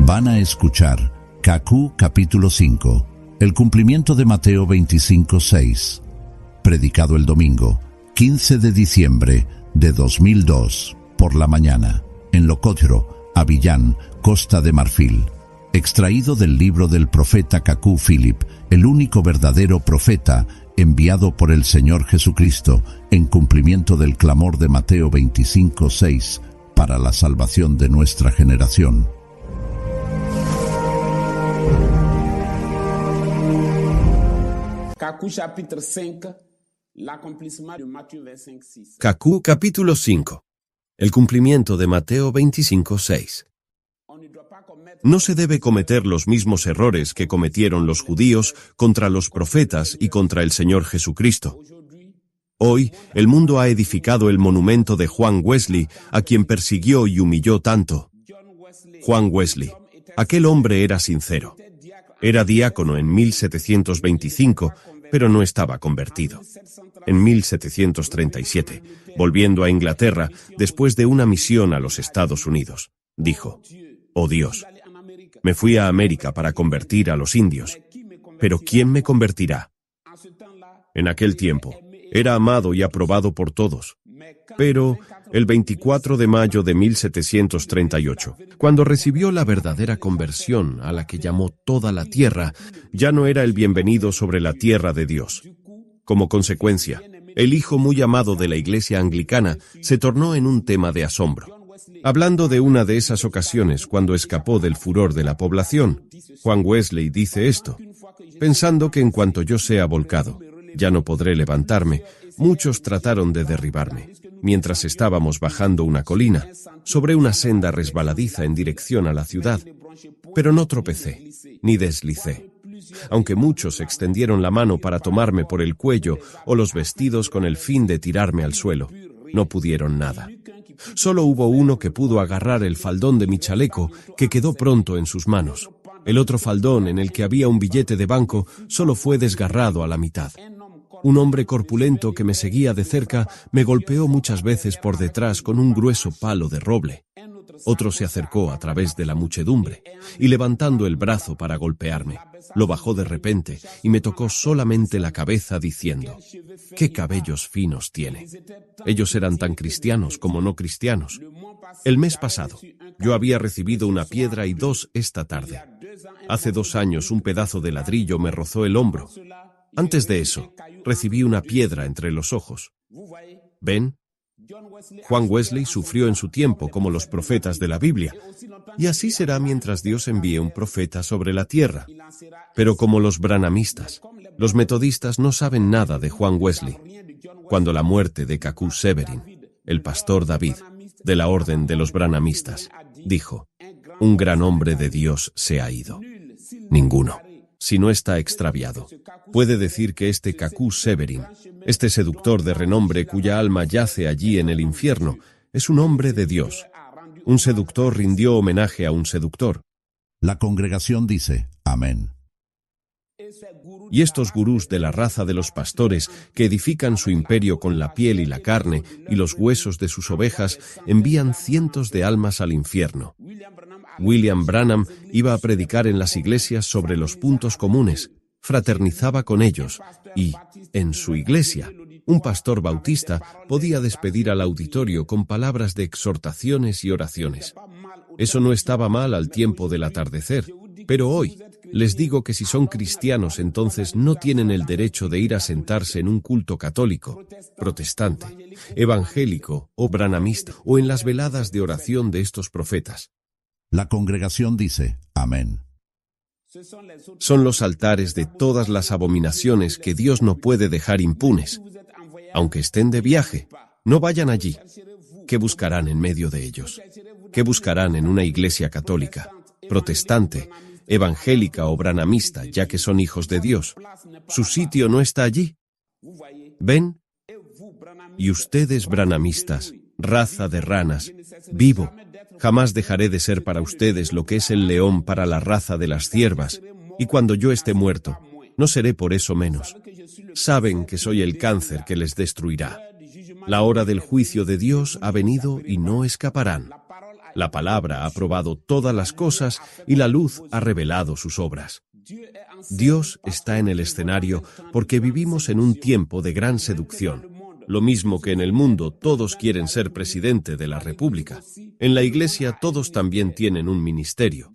Van a escuchar Cacú capítulo 5, el cumplimiento de Mateo 25:6, predicado el domingo 15 de diciembre de 2002, por la mañana, en Locotro, Avillán, Costa de Marfil, extraído del libro del profeta Cacú Philip, el único verdadero profeta enviado por el Señor Jesucristo en cumplimiento del clamor de Mateo 25:6 para la salvación de nuestra generación. Cacú capítulo 5. El cumplimiento de Mateo 25:6. No se debe cometer los mismos errores que cometieron los judíos contra los profetas y contra el Señor Jesucristo. Hoy, el mundo ha edificado el monumento de Juan Wesley, a quien persiguió y humilló tanto. Juan Wesley, aquel hombre era sincero. Era diácono en 1725, pero no estaba convertido. En 1737, volviendo a Inglaterra, después de una misión a los Estados Unidos, dijo: «Oh Dios, me fui a América para convertir a los indios, pero ¿quién me convertirá?». En aquel tiempo, era amado y aprobado por todos. Pero el 24 de mayo de 1738, cuando recibió la verdadera conversión a la que llamó toda la tierra, ya no era el bienvenido sobre la tierra de Dios. Como consecuencia, el hijo muy amado de la Iglesia anglicana se tornó en un tema de asombro. Hablando de una de esas ocasiones cuando escapó del furor de la población, Juan Wesley dice esto: «Pensando que en cuanto yo sea volcado, ya no podré levantarme, muchos trataron de derribarme, mientras estábamos bajando una colina, sobre una senda resbaladiza en dirección a la ciudad, pero no tropecé, ni deslicé. Aunque muchos extendieron la mano para tomarme por el cuello o los vestidos con el fin de tirarme al suelo, no pudieron nada. Solo hubo uno que pudo agarrar el faldón de mi chaleco, que quedó pronto en sus manos. El otro faldón, en el que había un billete de banco, solo fue desgarrado a la mitad. Un hombre corpulento que me seguía de cerca me golpeó muchas veces por detrás con un grueso palo de roble. Otro se acercó a través de la muchedumbre y, levantando el brazo para golpearme, lo bajó de repente y me tocó solamente la cabeza diciendo: «¿Qué cabellos finos tiene?». Ellos eran tan cristianos como no cristianos. El mes pasado, yo había recibido una piedra y dos esta tarde. Hace 2 años un pedazo de ladrillo me rozó el hombro. Antes de eso, recibí una piedra entre los ojos. ¿Ven? Juan Wesley sufrió en su tiempo como los profetas de la Biblia, y así será mientras Dios envíe un profeta sobre la tierra. Pero como los branhamistas, los metodistas no saben nada de Juan Wesley. Cuando la muerte de Cacú Severin, el pastor David, de la orden de los branhamistas, dijo: «Un gran hombre de Dios se ha ido». Ninguno, si no está extraviado, puede decir que este Cacú Severin, este seductor de renombre cuya alma yace allí en el infierno, es un hombre de Dios. Un seductor rindió homenaje a un seductor. La congregación dice: amén. Y estos gurús de la raza de los pastores que edifican su imperio con la piel y la carne y los huesos de sus ovejas envían cientos de almas al infierno. William Branham iba a predicar en las iglesias sobre los puntos comunes, fraternizaba con ellos y, en su iglesia, un pastor bautista podía despedir al auditorio con palabras de exhortaciones y oraciones. Eso no estaba mal al tiempo del atardecer, pero hoy les digo que si son cristianos entonces no tienen el derecho de ir a sentarse en un culto católico, protestante, evangélico o branhamista o en las veladas de oración de estos profetas. La congregación dice: amén. Son los altares de todas las abominaciones que Dios no puede dejar impunes. Aunque estén de viaje, no vayan allí. ¿Qué buscarán en medio de ellos? ¿Qué buscarán en una iglesia católica, protestante, evangélica o branhamista, ya que son hijos de Dios? ¿Su sitio no está allí? ¿Ven? Y ustedes, branhamistas, raza de ranas, vivo, jamás dejaré de ser para ustedes lo que es el león para la raza de las ciervas, y cuando yo esté muerto, no seré por eso menos. Saben que soy el cáncer que les destruirá. La hora del juicio de Dios ha venido y no escaparán. La palabra ha probado todas las cosas y la luz ha revelado sus obras. Dios está en el escenario porque vivimos en un tiempo de gran seducción. Lo mismo que en el mundo todos quieren ser presidente de la República. En la Iglesia todos también tienen un ministerio.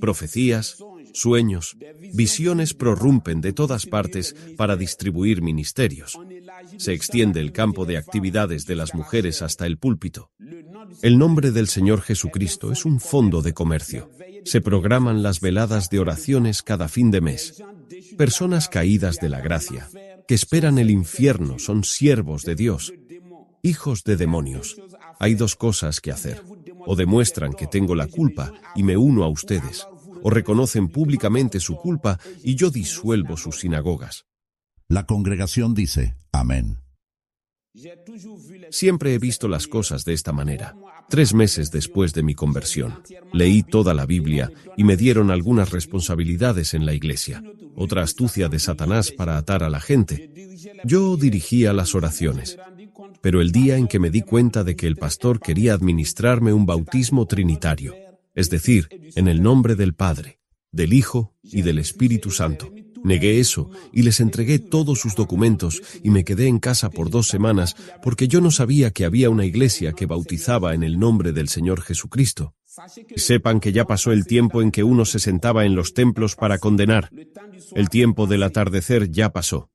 Profecías, sueños, visiones prorrumpen de todas partes para distribuir ministerios. Se extiende el campo de actividades de las mujeres hasta el púlpito. El nombre del Señor Jesucristo es un fondo de comercio. Se programan las veladas de oraciones cada fin de mes. Personas caídas de la gracia, que esperan el infierno, son siervos de Dios, hijos de demonios. Hay dos cosas que hacer. O demuestran que tengo la culpa y me uno a ustedes, o reconocen públicamente su culpa y yo disuelvo sus sinagogas. La congregación dice, amén. Siempre he visto las cosas de esta manera. 3 meses después de mi conversión, leí toda la Biblia y me dieron algunas responsabilidades en la iglesia. Otra astucia de Satanás para atar a la gente. Yo dirigía las oraciones. Pero el día en que me di cuenta de que el pastor quería administrarme un bautismo trinitario, es decir, en el nombre del Padre, del Hijo y del Espíritu Santo, negué eso y les entregué todos sus documentos y me quedé en casa por 2 semanas porque yo no sabía que había una iglesia que bautizaba en el nombre del Señor Jesucristo. Sepan que ya pasó el tiempo en que uno se sentaba en los templos para condenar. El tiempo del atardecer ya pasó.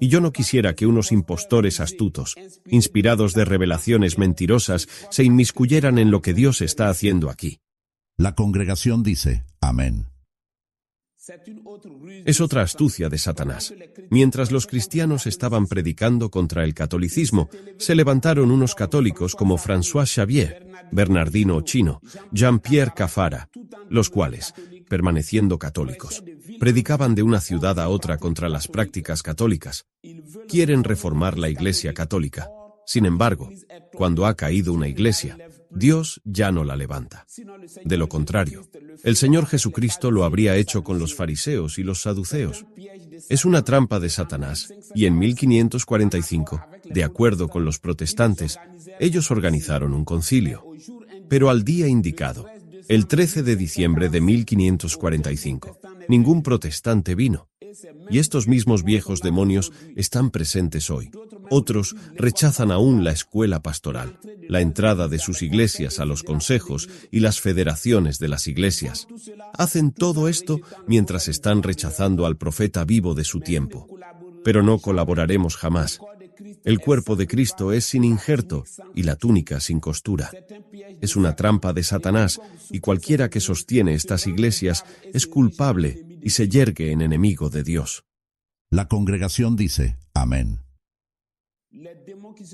Y yo no quisiera que unos impostores astutos, inspirados de revelaciones mentirosas, se inmiscuyeran en lo que Dios está haciendo aquí. La congregación dice, amén. Es otra astucia de Satanás. Mientras los cristianos estaban predicando contra el catolicismo, se levantaron unos católicos como François Xavier, Bernardino Ochino, Jean-Pierre Cafara, los cuales, permaneciendo católicos, predicaban de una ciudad a otra contra las prácticas católicas. Quieren reformar la Iglesia católica. Sin embargo, cuando ha caído una iglesia, Dios ya no la levanta. De lo contrario, el Señor Jesucristo lo habría hecho con los fariseos y los saduceos. Es una trampa de Satanás, y en 1545, de acuerdo con los protestantes, ellos organizaron un concilio. Pero al día indicado, el 13 de diciembre de 1545, ningún protestante vino. Y estos mismos viejos demonios están presentes hoy. Otros rechazan aún la escuela pastoral, la entrada de sus iglesias a los consejos y las federaciones de las iglesias. Hacen todo esto mientras están rechazando al profeta vivo de su tiempo. Pero no colaboraremos jamás. El cuerpo de Cristo es sin injerto y la túnica sin costura. Es una trampa de Satanás y cualquiera que sostiene estas iglesias es culpable y se yergue en enemigo de Dios. La congregación dice, amén.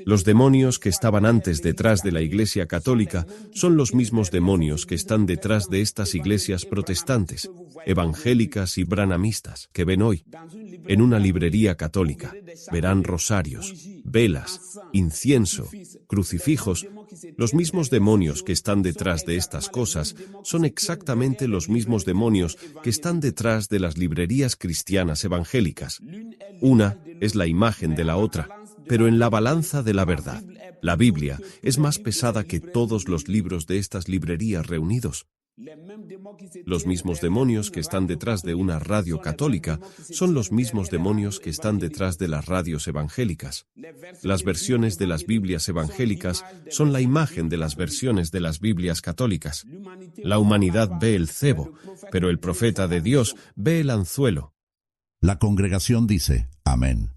Los demonios que estaban antes detrás de la Iglesia católica son los mismos demonios que están detrás de estas iglesias protestantes, evangélicas y branhamistas que ven hoy. En una librería católica verán rosarios, velas, incienso, crucifijos. Los mismos demonios que están detrás de estas cosas son exactamente los mismos demonios que están detrás de las librerías cristianas evangélicas. Una es la imagen de la otra, pero en la balanza de la verdad, la Biblia es más pesada que todos los libros de estas librerías reunidos. Los mismos demonios que están detrás de una radio católica son los mismos demonios que están detrás de las radios evangélicas. Las versiones de las Biblias evangélicas son la imagen de las versiones de las Biblias católicas. La humanidad ve el cebo, pero el profeta de Dios ve el anzuelo. La congregación dice, amén.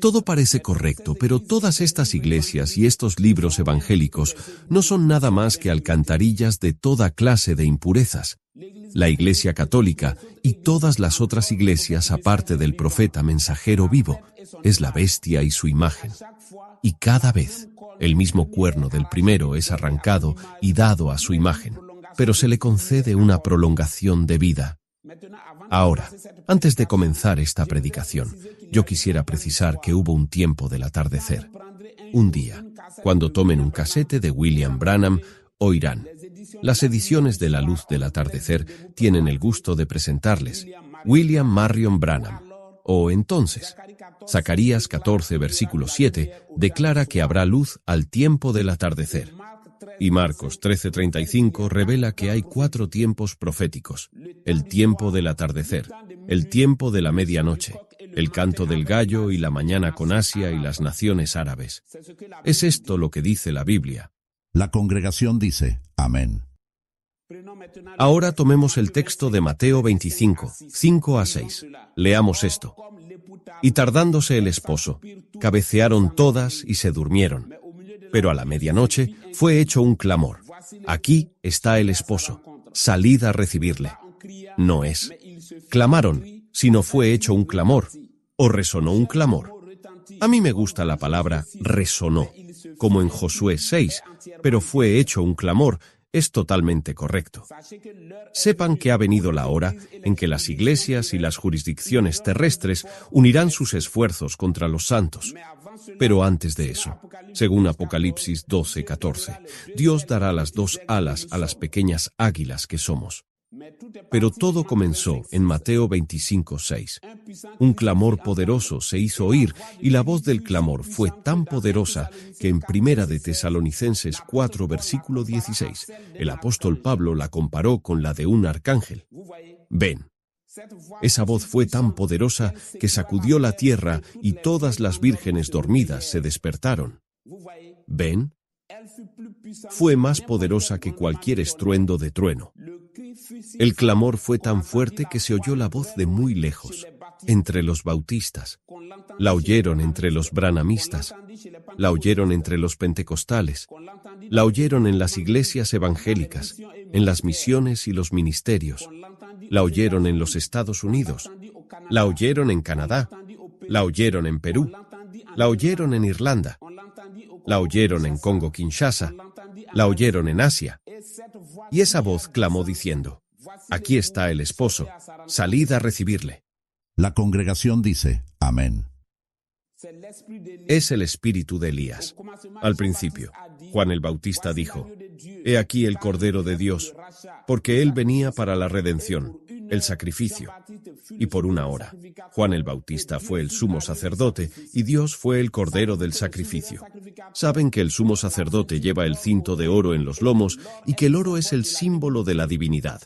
Todo parece correcto, pero todas estas iglesias y estos libros evangélicos no son nada más que alcantarillas de toda clase de impurezas. La Iglesia católica y todas las otras iglesias aparte del profeta mensajero vivo es la bestia y su imagen. Y cada vez el mismo cuerno del primero es arrancado y dado a su imagen, pero se le concede una prolongación de vida. Ahora, antes de comenzar esta predicación, yo quisiera precisar que hubo un tiempo del atardecer. Un día, cuando tomen un casete de William Branham, oirán. Las ediciones de La Luz del Atardecer tienen el gusto de presentarles William Marion Branham. O entonces, Zacarías 14, versículo 7, declara que habrá luz al tiempo del atardecer. Y Marcos 13:35 revela que hay 4 tiempos proféticos: el tiempo del atardecer, el tiempo de la medianoche, el canto del gallo y la mañana con Asia y las naciones árabes. Es esto lo que dice la Biblia. La congregación dice, amén. Ahora tomemos el texto de Mateo 25, 5-6. Leamos esto. Y tardándose el esposo, cabecearon todas y se durmieron. Pero a la medianoche fue hecho un clamor. Aquí está el esposo, salid a recibirle. No es. Clamaron, sino fue hecho un clamor, o resonó un clamor. A mí me gusta la palabra resonó, como en Josué 6, pero fue hecho un clamor. Es totalmente correcto. Sepan que ha venido la hora en que las iglesias y las jurisdicciones terrestres unirán sus esfuerzos contra los santos. Pero antes de eso, según Apocalipsis 12:14, Dios dará las 2 alas a las pequeñas águilas que somos. Pero todo comenzó en Mateo 25:6. Un clamor poderoso se hizo oír, y la voz del clamor fue tan poderosa que en Primera de Tesalonicenses 4, versículo 16, el apóstol Pablo la comparó con la de un arcángel. Ven. Esa voz fue tan poderosa que sacudió la tierra y todas las vírgenes dormidas se despertaron. ¿Ven? Fue más poderosa que cualquier estruendo de trueno. El clamor fue tan fuerte que se oyó la voz de muy lejos, entre los bautistas. La oyeron entre los branhamistas. La oyeron entre los pentecostales. La oyeron en las iglesias evangélicas, en las misiones y los ministerios. La oyeron en los Estados Unidos. La oyeron en Canadá. La oyeron en Perú. La oyeron en Irlanda. La oyeron en Congo-Kinshasa. La oyeron en Asia. Y esa voz clamó diciendo, aquí está el esposo, salid a recibirle. La congregación dice, amén. Es el espíritu de Elías. Al principio, Juan el Bautista dijo, he aquí el Cordero de Dios, porque él venía para la redención, el sacrificio. Y por una hora, Juan el Bautista fue el sumo sacerdote y Dios fue el Cordero del sacrificio. Saben que el sumo sacerdote lleva el cinto de oro en los lomos y que el oro es el símbolo de la divinidad.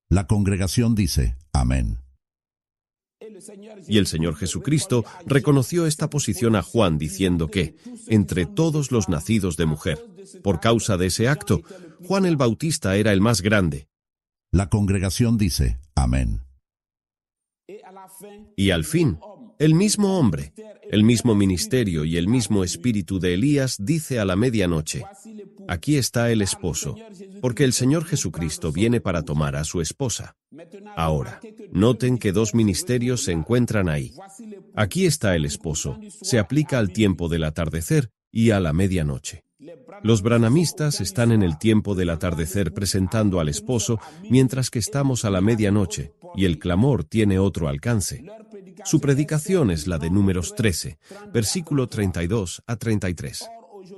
La congregación dice, amén. Y el Señor Jesucristo reconoció esta posición a Juan diciendo que, entre todos los nacidos de mujer, por causa de ese acto, Juan el Bautista era el más grande. La congregación dice, amén. Y al fin, el mismo hombre, el mismo ministerio y el mismo espíritu de Elías dice a la medianoche, aquí está el esposo, porque el Señor Jesucristo viene para tomar a su esposa. Ahora, noten que 2 ministerios se encuentran ahí. Aquí está el esposo, se aplica al tiempo del atardecer y a la medianoche. Los branhamistas están en el tiempo del atardecer presentando al esposo, mientras que estamos a la medianoche, y el clamor tiene otro alcance. Su predicación es la de Números 13, versículo 32-33.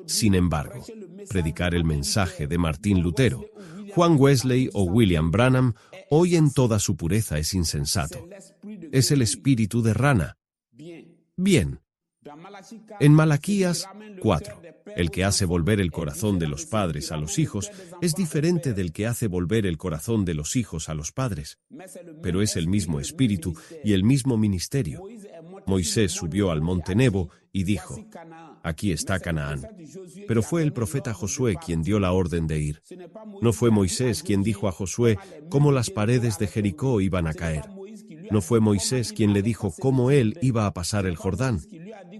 Sin embargo, predicar el mensaje de Martín Lutero, Juan Wesley o William Branham hoy en toda su pureza es insensato. Es el espíritu de rana. Bien. En Malaquías 4, el que hace volver el corazón de los padres a los hijos es diferente del que hace volver el corazón de los hijos a los padres. Pero es el mismo espíritu y el mismo ministerio. Moisés subió al monte Nebo y dijo, aquí está Canaán. Pero fue el profeta Josué quien dio la orden de ir. No fue Moisés quien dijo a Josué cómo las paredes de Jericó iban a caer. No fue Moisés quien le dijo cómo él iba a pasar el Jordán.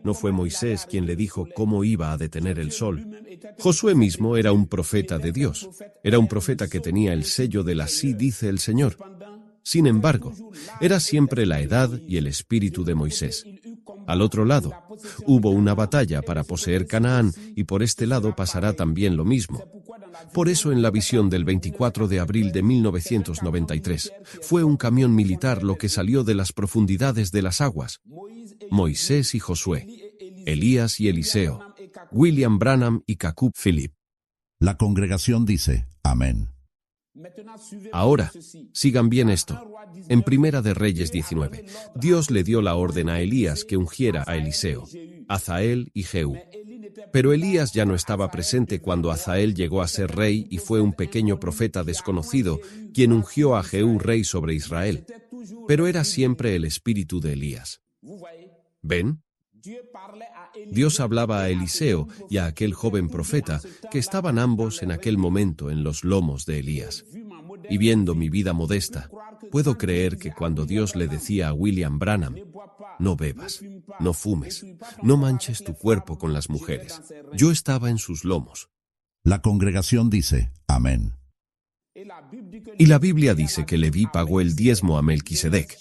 No fue Moisés quien le dijo cómo iba a detener el sol. Josué mismo era un profeta de Dios. Era un profeta que tenía el sello del así dice el Señor. Sin embargo, era siempre la edad y el espíritu de Moisés. Al otro lado, hubo una batalla para poseer Canaán y por este lado pasará también lo mismo. Por eso en la visión del 24 de abril de 1993, fue un camión militar lo que salió de las profundidades de las aguas. Moisés y Josué, Elías y Eliseo, William Branham y Jacob Philip. La congregación dice, amén. Ahora, sigan bien esto. En Primera de Reyes 19, Dios le dio la orden a Elías que ungiera a Eliseo, Azael y Jehú. Pero Elías ya no estaba presente cuando Hazael llegó a ser rey y fue un pequeño profeta desconocido quien ungió a Jehú rey sobre Israel. Pero era siempre el espíritu de Elías. ¿Ven? Dios hablaba a Eliseo y a aquel joven profeta que estaban ambos en aquel momento en los lomos de Elías. Y viendo mi vida modesta, puedo creer que cuando Dios le decía a William Branham, no bebas, no fumes, no manches tu cuerpo con las mujeres, yo estaba en sus lomos. La congregación dice, amén. Y la Biblia dice que Leví pagó el diezmo a Melquisedec.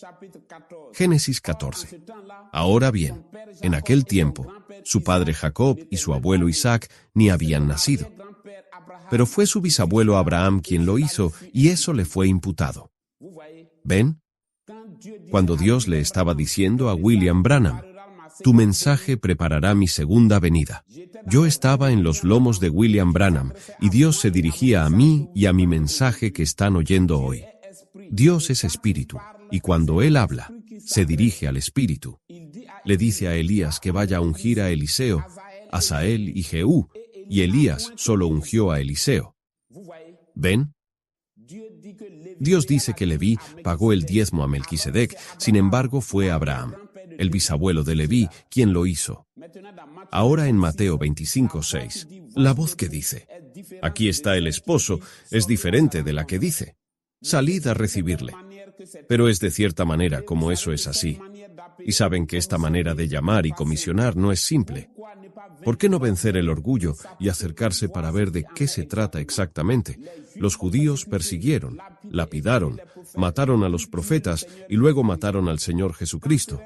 Génesis 14. Ahora bien, en aquel tiempo, su padre Jacob y su abuelo Isaac ni habían nacido. Pero fue su bisabuelo Abraham quien lo hizo y eso le fue imputado. ¿Ven? Cuando Dios le estaba diciendo a William Branham, tu mensaje preparará mi segunda venida. Yo estaba en los lomos de William Branham y Dios se dirigía a mí y a mi mensaje que están oyendo hoy. Dios es espíritu y cuando Él habla, se dirige al espíritu. Le dice a Elías que vaya a ungir a Eliseo, a Hazael y Jehú, y Elías solo ungió a Eliseo. ¿Ven? Dios dice que Leví pagó el diezmo a Melquisedec, sin embargo fue Abraham, el bisabuelo de Leví, quien lo hizo. Ahora en Mateo 25:6, la voz que dice, aquí está el esposo, es diferente de la que dice, salid a recibirle. Pero es de cierta manera como eso es así. Y saben que esta manera de llamar y comisionar no es simple. ¿Por qué no vencer el orgullo y acercarse para ver de qué se trata exactamente? Los judíos persiguieron, lapidaron, mataron a los profetas y luego mataron al Señor Jesucristo.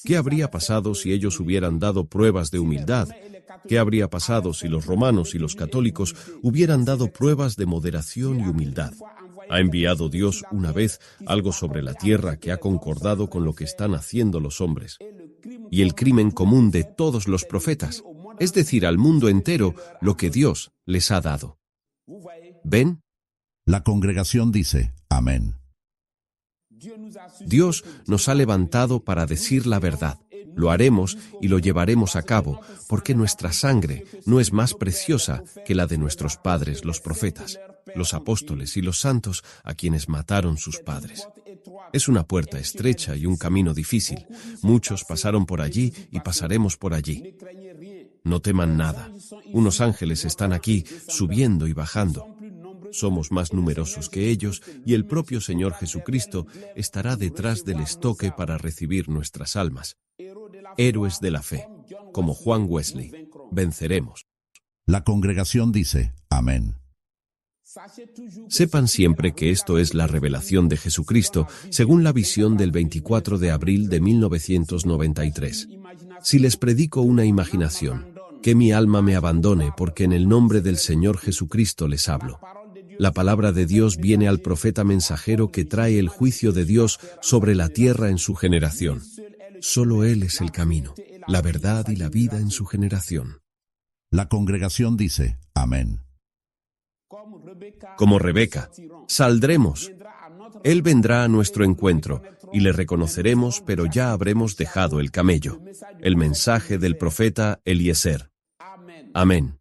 ¿Qué habría pasado si ellos hubieran dado pruebas de humildad? ¿Qué habría pasado si los romanos y los católicos hubieran dado pruebas de moderación y humildad? ¿Ha enviado Dios una vez algo sobre la tierra que ha concordado con lo que están haciendo los hombres? Y el crimen común de todos los profetas, es decir, al mundo entero, lo que Dios les ha dado. ¿Ven? La congregación dice, amén. Dios nos ha levantado para decir la verdad. Lo haremos y lo llevaremos a cabo, porque nuestra sangre no es más preciosa que la de nuestros padres, los profetas, los apóstoles y los santos a quienes mataron sus padres. Es una puerta estrecha y un camino difícil. Muchos pasaron por allí y pasaremos por allí. No teman nada. Unos ángeles están aquí, subiendo y bajando. Somos más numerosos que ellos y el propio Señor Jesucristo estará detrás del estoque para recibir nuestras almas. Héroes de la fe, como Juan Wesley, venceremos. La congregación dice, amén. Sepan siempre que esto es la revelación de Jesucristo, según la visión del 24 de abril de 1993. Si les predico una imaginación, que mi alma me abandone, porque en el nombre del Señor Jesucristo les hablo. La palabra de Dios viene al profeta mensajero que trae el juicio de Dios sobre la tierra en su generación. Solo Él es el camino, la verdad y la vida en su generación. La congregación dice, amén. Como Rebeca, saldremos. Él vendrá a nuestro encuentro y le reconoceremos, pero ya habremos dejado el camello. El mensaje del profeta Eliezer. Amén.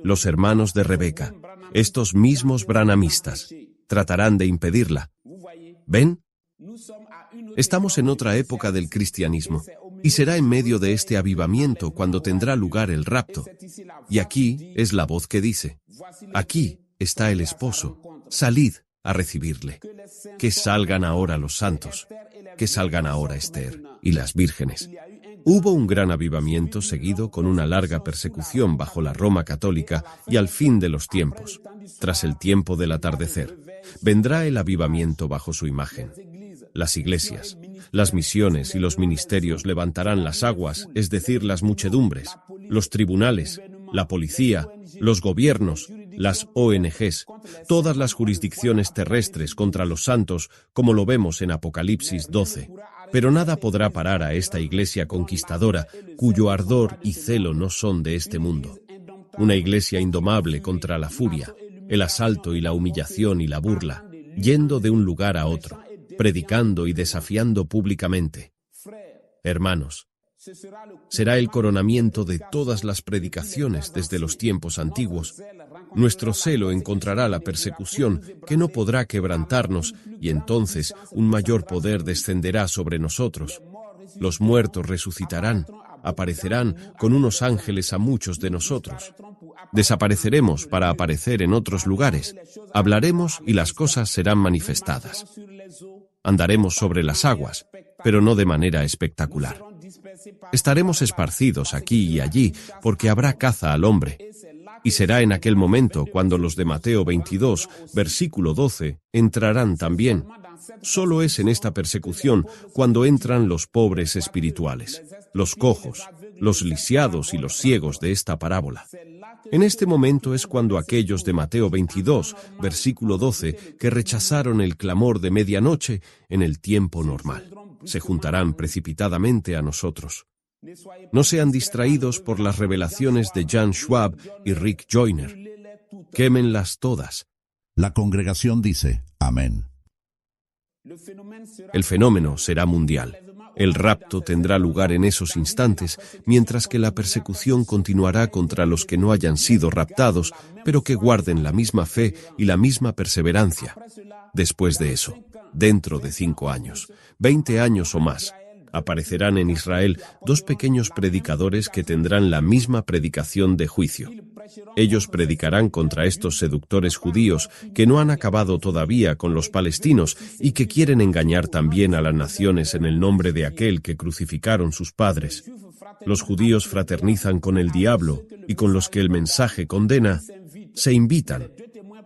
Los hermanos de Rebeca, estos mismos branhamistas, tratarán de impedirla. ¿Ven? Estamos en otra época del cristianismo, y será en medio de este avivamiento cuando tendrá lugar el rapto. Y aquí es la voz que dice, aquí está el esposo, salid a recibirle. Que salgan ahora los santos, que salgan ahora Esther y las vírgenes. Hubo un gran avivamiento seguido con una larga persecución bajo la Roma católica y al fin de los tiempos, tras el tiempo del atardecer, vendrá el avivamiento bajo su imagen. Las iglesias, las misiones y los ministerios levantarán las aguas, es decir, las muchedumbres, los tribunales, la policía, los gobiernos, las ONGs, todas las jurisdicciones terrestres contra los santos, como lo vemos en Apocalipsis 12. Pero nada podrá parar a esta iglesia conquistadora, cuyo ardor y celo no son de este mundo. Una iglesia indomable contra la furia, el asalto y la humillación y la burla, yendo de un lugar a otro, predicando y desafiando públicamente. Hermanos, Será el coronamiento de todas las predicaciones desde los tiempos antiguos. Nuestro celo encontrará la persecución que no podrá quebrantarnos, y entonces un mayor poder descenderá sobre nosotros. Los muertos resucitarán, aparecerán con unos ángeles a muchos de nosotros. Desapareceremos para aparecer en otros lugares. Hablaremos y las cosas serán manifestadas. Andaremos sobre las aguas, pero no de manera espectacular. Estaremos esparcidos aquí y allí, porque habrá caza al hombre. Y será en aquel momento cuando los de Mateo 22, versículo 12, entrarán también. Solo es en esta persecución cuando entran los pobres espirituales, los cojos, los lisiados y los ciegos de esta parábola. En este momento es cuando aquellos de Mateo 22, versículo 12, que rechazaron el clamor de medianoche en el tiempo normal, se juntarán precipitadamente a nosotros. No sean distraídos por las revelaciones de Jan Schwab y Rick Joyner. Quémenlas todas. La congregación dice, amén. El fenómeno será mundial. El rapto tendrá lugar en esos instantes, mientras que la persecución continuará contra los que no hayan sido raptados, pero que guarden la misma fe y la misma perseverancia. Después de eso, dentro de 5 años, 20 años o más, aparecerán en Israel 2 pequeños predicadores que tendrán la misma predicación de juicio. Ellos predicarán contra estos seductores judíos que no han acabado todavía con los palestinos y que quieren engañar también a las naciones en el nombre de aquel que crucificaron sus padres. Los judíos fraternizan con el diablo y con los que el mensaje condena, se invitan.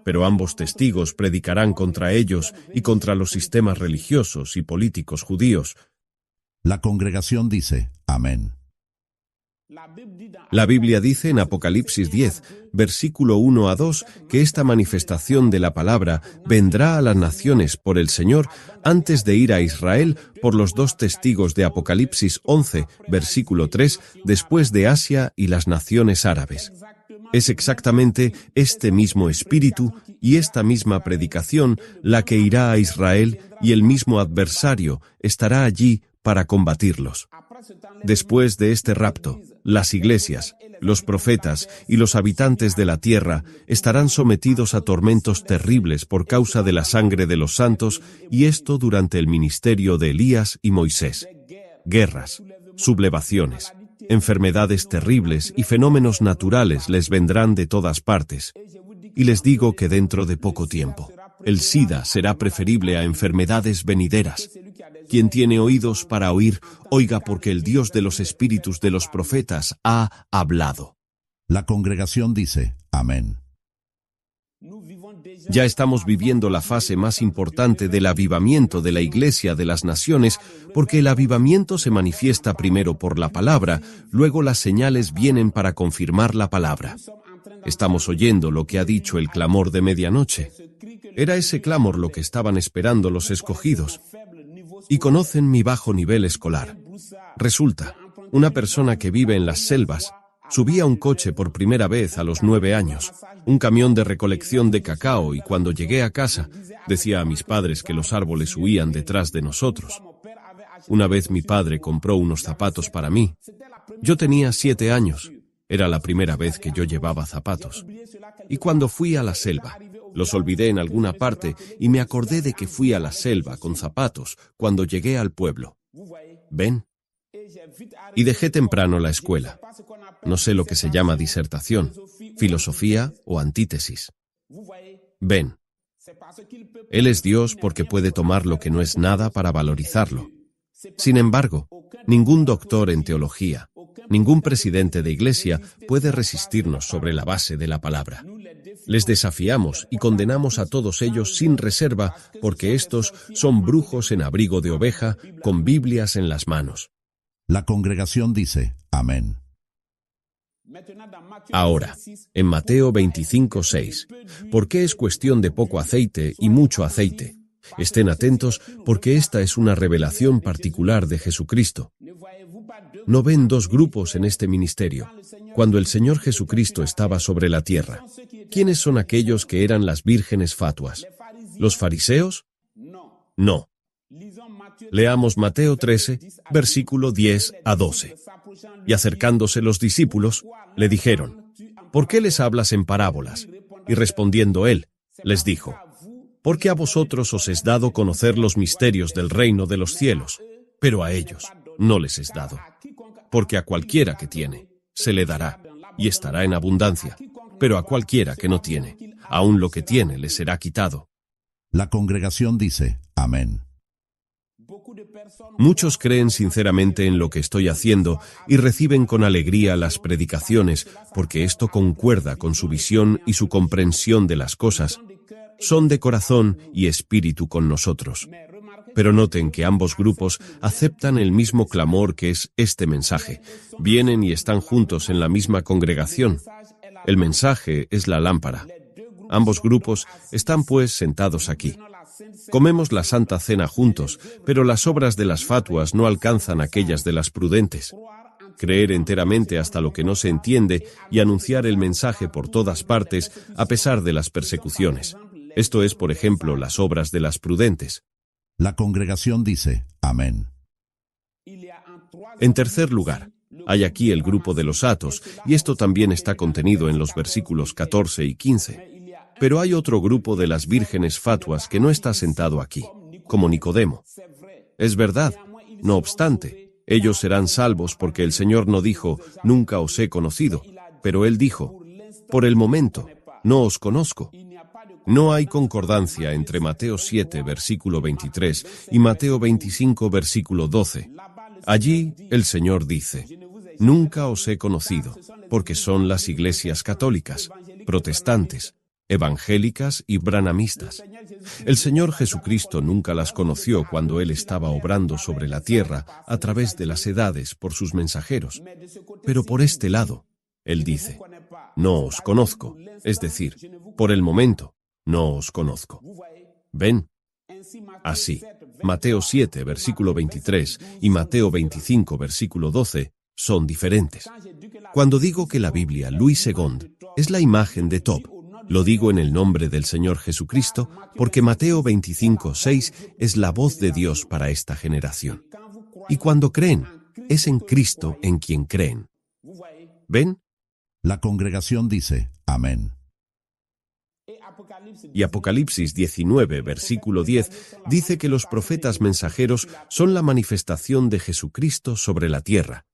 Pero ambos testigos predicarán contra ellos y contra los sistemas religiosos y políticos judíos. La congregación dice, amén. La Biblia dice en Apocalipsis 10, versículo 1 a 2, que esta manifestación de la palabra vendrá a las naciones por el Señor antes de ir a Israel por los 2 testigos de Apocalipsis 11, versículo 3, después de Asia y las naciones árabes. Es exactamente este mismo espíritu y esta misma predicación la que irá a Israel, y el mismo adversario estará allí para combatirlos. Después de este rapto, las iglesias, los profetas y los habitantes de la tierra estarán sometidos a tormentos terribles por causa de la sangre de los santos, y esto durante el ministerio de Elías y Moisés. Guerras, sublevaciones, enfermedades terribles y fenómenos naturales les vendrán de todas partes. Y les digo que dentro de poco tiempo, el SIDA será preferible a enfermedades venideras. Quien tiene oídos para oír, oiga, porque el Dios de los espíritus de los profetas ha hablado. La congregación dice, amén. Ya estamos viviendo la fase más importante del avivamiento de la Iglesia de las Naciones, porque el avivamiento se manifiesta primero por la palabra, luego las señales vienen para confirmar la palabra. Estamos oyendo lo que ha dicho el clamor de medianoche. Era ese clamor lo que estaban esperando los escogidos. Y conocen mi bajo nivel escolar. Resulta, una persona que vive en las selvas, subí a un coche por primera vez a los 9 años, un camión de recolección de cacao, y cuando llegué a casa, decía a mis padres que los árboles huían detrás de nosotros. Una vez mi padre compró unos zapatos para mí. Yo tenía 7 años. Era la primera vez que yo llevaba zapatos. Y cuando fui a la selva, los olvidé en alguna parte y me acordé de que fui a la selva con zapatos cuando llegué al pueblo. ¿Ven? Y dejé temprano la escuela. No sé lo que se llama disertación, filosofía o antítesis. ¿Ven? Él es Dios porque puede tomar lo que no es nada para valorizarlo. Sin embargo, ningún doctor en teología, ningún presidente de iglesia puede resistirnos sobre la base de la palabra. Les desafiamos y condenamos a todos ellos sin reserva, porque estos son brujos en abrigo de oveja, con Biblias en las manos. La congregación dice, amén. Ahora, en Mateo 25:6, ¿por qué es cuestión de poco aceite y mucho aceite? Estén atentos, porque esta es una revelación particular de Jesucristo. ¿No ven 2 grupos en este ministerio? Cuando el Señor Jesucristo estaba sobre la tierra, ¿quiénes son aquellos que eran las vírgenes fatuas? ¿Los fariseos? No. Leamos Mateo 13, versículo 10 a 12. Y acercándose los discípulos, le dijeron: ¿Por qué les hablas en parábolas? Y respondiendo él, les dijo: Porque a vosotros os es dado conocer los misterios del reino de los cielos, pero a ellos no les es dado. Porque a cualquiera que tiene, se le dará, y estará en abundancia, pero a cualquiera que no tiene, aun lo que tiene le será quitado. La congregación dice: Amén. Muchos creen sinceramente en lo que estoy haciendo y reciben con alegría las predicaciones, porque esto concuerda con su visión y su comprensión de las cosas. Son de corazón y espíritu con nosotros. Pero noten que ambos grupos aceptan el mismo clamor que es este mensaje. Vienen y están juntos en la misma congregación. El mensaje es la lámpara. Ambos grupos están pues sentados aquí. Comemos la Santa Cena juntos, pero las obras de las fatuas no alcanzan aquellas de las prudentes. Creer enteramente hasta lo que no se entiende y anunciar el mensaje por todas partes a pesar de las persecuciones. Esto es, por ejemplo, las obras de las prudentes. La congregación dice: Amén. En tercer lugar, hay aquí el grupo de los atos, y esto también está contenido en los versículos 14 y 15. Pero hay otro grupo de las vírgenes fatuas que no está sentado aquí, como Nicodemo. Es verdad, no obstante, ellos serán salvos porque el Señor no dijo: nunca os he conocido, pero Él dijo: por el momento, no os conozco. No hay concordancia entre Mateo 7, versículo 23, y Mateo 25, versículo 12. Allí, el Señor dice: nunca os he conocido, porque son las iglesias católicas, protestantes, evangélicas y branamistas. El Señor Jesucristo nunca las conoció cuando Él estaba obrando sobre la tierra a través de las edades por sus mensajeros. Pero por este lado, Él dice: no os conozco, es decir, por el momento, no os conozco. ¿Ven? Así, Mateo 7, versículo 23 y Mateo 25, versículo 12 son diferentes. Cuando digo que la Biblia Louis II es la imagen de Tob, lo digo en el nombre del Señor Jesucristo, porque Mateo 25, 6 es la voz de Dios para esta generación. Y cuando creen, es en Cristo en quien creen. ¿Ven? La congregación dice: Amén. Y Apocalipsis 19, versículo 10, dice que los profetas mensajeros son la manifestación de Jesucristo sobre la tierra.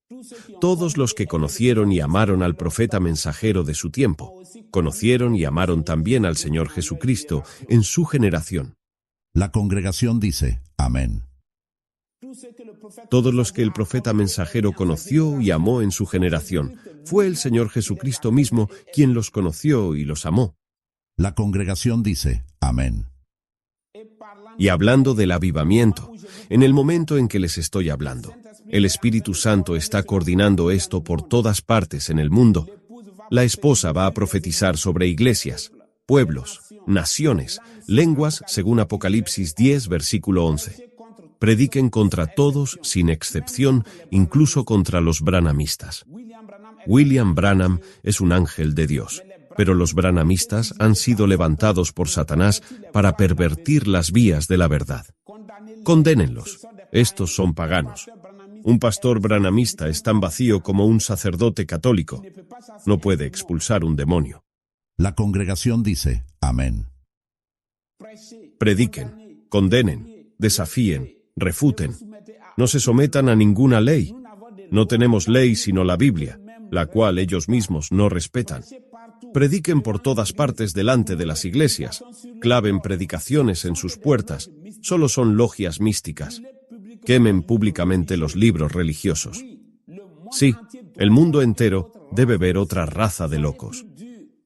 Todos los que conocieron y amaron al profeta mensajero de su tiempo, conocieron y amaron también al Señor Jesucristo en su generación. La congregación dice: Amén. Todos los que el profeta mensajero conoció y amó en su generación, fue el Señor Jesucristo mismo quien los conoció y los amó. La congregación dice: Amén. Y hablando del avivamiento, en el momento en que les estoy hablando, el Espíritu Santo está coordinando esto por todas partes en el mundo. La esposa va a profetizar sobre iglesias, pueblos, naciones, lenguas, según Apocalipsis 10, versículo 11. Prediquen contra todos, sin excepción, incluso contra los branamistas. William Branham es un ángel de Dios, pero los branamistas han sido levantados por Satanás para pervertir las vías de la verdad. Condénenlos. Estos son paganos. Un pastor branamista es tan vacío como un sacerdote católico. No puede expulsar un demonio. La congregación dice: Amén. Prediquen, condenen, desafíen, refuten. No se sometan a ninguna ley. No tenemos ley sino la Biblia, la cual ellos mismos no respetan. Prediquen por todas partes delante de las iglesias. Claven predicaciones en sus puertas. Solo son logias místicas. Quemen públicamente los libros religiosos. Sí, el mundo entero debe ver otra raza de locos.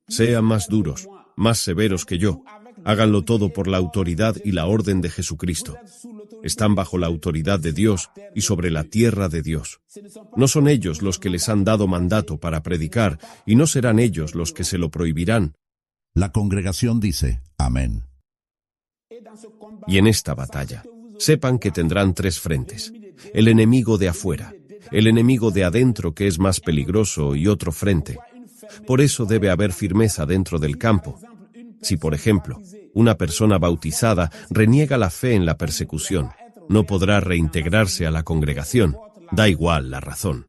Sean más duros, más severos que yo. Háganlo todo por la autoridad y la orden de Jesucristo. Están bajo la autoridad de Dios y sobre la tierra de Dios. No son ellos los que les han dado mandato para predicar, y no serán ellos los que se lo prohibirán. La congregación dice: Amén. Y en esta batalla, sepan que tendrán tres frentes: el enemigo de afuera, el enemigo de adentro que es más peligroso y otro frente. Por eso debe haber firmeza dentro del campo. Si, por ejemplo, una persona bautizada reniega la fe en la persecución, no podrá reintegrarse a la congregación, da igual la razón.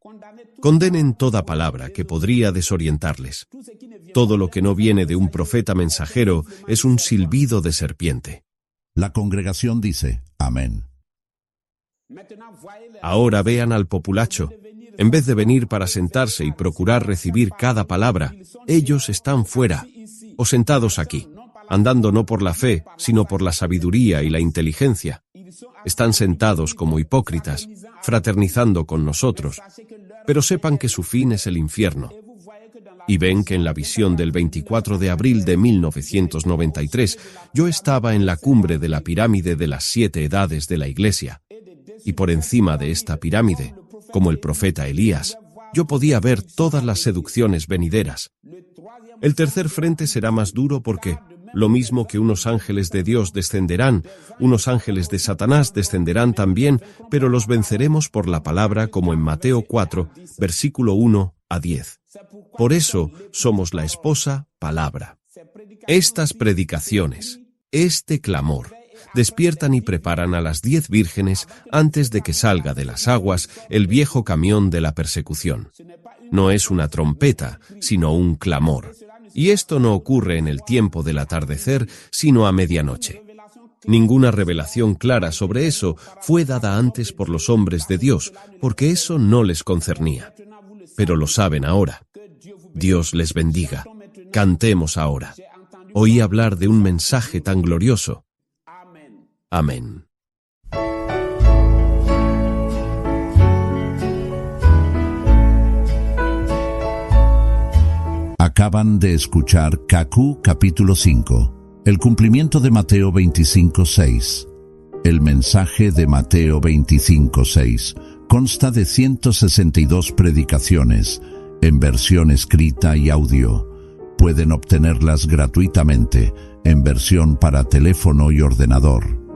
Condenen toda palabra que podría desorientarles. Todo lo que no viene de un profeta mensajero es un silbido de serpiente. La congregación dice, amén. Ahora vean al populacho. En vez de venir para sentarse y procurar recibir cada palabra, ellos están fuera, o sentados aquí, andando no por la fe, sino por la sabiduría y la inteligencia. Están sentados como hipócritas, fraternizando con nosotros, pero sepan que su fin es el infierno. Y ven que en la visión del 24 de abril de 1993, yo estaba en la cumbre de la pirámide de las 7 edades de la Iglesia. Y por encima de esta pirámide, como el profeta Elías, yo podía ver todas las seducciones venideras. El tercer frente será más duro porque, lo mismo que unos ángeles de Dios descenderán, unos ángeles de Satanás descenderán también, pero los venceremos por la palabra, como en Mateo 4, versículo 1 a 10. Por eso somos la esposa palabra. Estas predicaciones, este clamor, despiertan y preparan a las 10 vírgenes antes de que salga de las aguas el viejo camión de la persecución. No es una trompeta, sino un clamor. Y esto no ocurre en el tiempo del atardecer, sino a medianoche. Ninguna revelación clara sobre eso fue dada antes por los hombres de Dios, porque eso no les concernía. Pero lo saben ahora. Dios les bendiga. Cantemos ahora. Oí hablar de un mensaje tan glorioso. Amén. Acaban de escuchar KQ capítulo 5, el cumplimiento de Mateo 25:6. El mensaje de Mateo 25:6 consta de 162 predicaciones, en versión escrita y audio. Pueden obtenerlas gratuitamente, en versión para teléfono y ordenador.